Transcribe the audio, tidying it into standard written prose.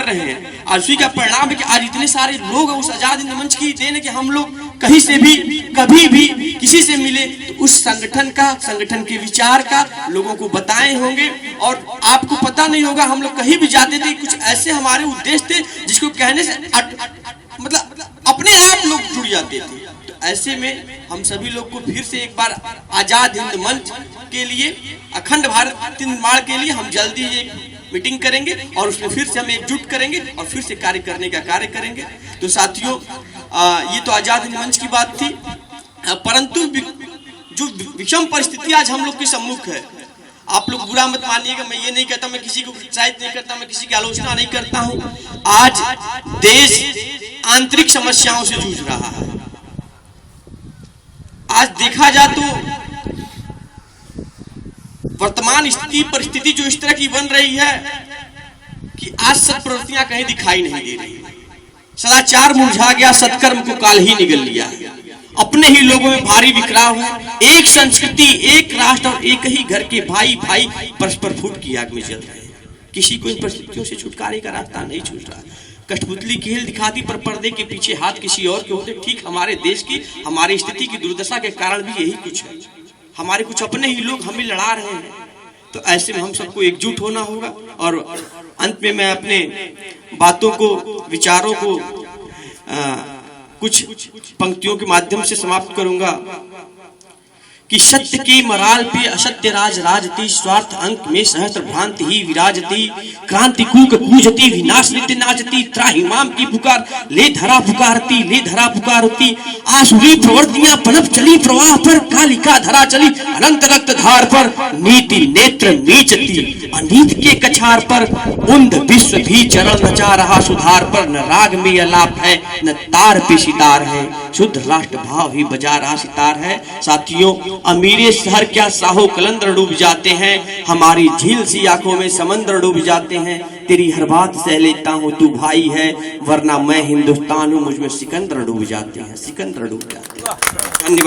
रहे हैं। आज उसी का परिणाम है कि आज इतने सारे लोग उस आजाद हिंद मंच की देन है कि हम लोग कहीं से भी कभी भी किसी से मिले तो उस संगठन के विचार का लोगों को बताए होंगे। और आपको पता नहीं होगा, हम लोग कहीं भी जाते थे कुछ ऐसे हमारे उद्देश्य थे जिसको कहने से मतलब अपने आप लोग जुड़ जाते थे। तो ऐसे में हम सभी लोग को फिर से एक बार आजाद हिंद मंच के लिए, अखंड भारत निर्माण के लिए हम जल्दी एक मीटिंग करेंगे और उसमें फिर से हम एकजुट करेंगे और फिर से कार्य करने का कार्य करेंगे। तो साथियों, ये तो आजाद हिंद मंच की बात थी, परंतु जो विषम परिस्थिति आज हम लोग के सम्मुख है, आप लोग बुरा मत मानिएगा, मैं ये नहीं कहता, मैं किसी को प्रोत्साहित नहीं करता, मैं किसी की आलोचना नहीं करता हूँ। आज देश आंतरिक समस्याओं से जूझ रहा है। आज देखा जाए तो वर्तमान स्थिति परिस्थिति जो इस तरह की बन रही है कि आज सत्प्रवृत्तियां कहीं दिखाई नहीं दे रही। सदाचार मुरझा गया, सत्कर्म को काल ही निगल लिया है। अपने ही लोगों में भारी बिखराव है। एक संस्कृति, एक राष्ट्र और एक ही घर के भाई भाई परस्पर फूट की आग में जल रहे हैं। किसी को इन परिस्थितियों से छुटकारे का रास्ता नहीं छूट रहा। कठपुतली खेल दिखाती पर पर्दे के पीछे हाथ किसी और के होते। ठीक हमारे देश की, हमारी स्थिति की दुर्दशा के कारण भी यही कुछ है। हमारे कुछ अपने ही लोग हमें लड़ा रहे हैं। तो ऐसे में हम सबको एकजुट होना होगा। और अंत में मैं अपने बातों को, विचारों को कुछ पंक्तियों के माध्यम से समाप्त करूंगा कि सत्य की मराल पे असत्य राज राजती, स्वार्थ अंक में सहस्त्र भ्रांति ही विराजती, क्रांति कूक कूजती, विनाश नित्य नाचती, त्राहिमाम की पुकार ले धरा पुकारती, ले धरा पुकारती, आसुरी प्रवृत्तियां पनप चली प्रवाह पर, कालिका धरा चली अनंत रक्त धार पर, नीति नेत्र नीचती अनीत के कछार पर, उन्द विश्व भी चरण नचा रहा सुधार पर, न राग में अलाप है न तार पे सितार है, शुद्ध राष्ट्र भाव ही बजा रहा सितार है। साथियों, अमीरे शहर क्या साहो कलंदर डूब जाते हैं, हमारी झील सी आंखों में समंदर डूब जाते हैं, तेरी हर बात सह लेता हूँ तू भाई है, वरना मैं हिंदुस्तान हूँ मुझ में सिकंदर डूब जाते हैं, सिकंदर डूब जाते हैं। धन्यवाद।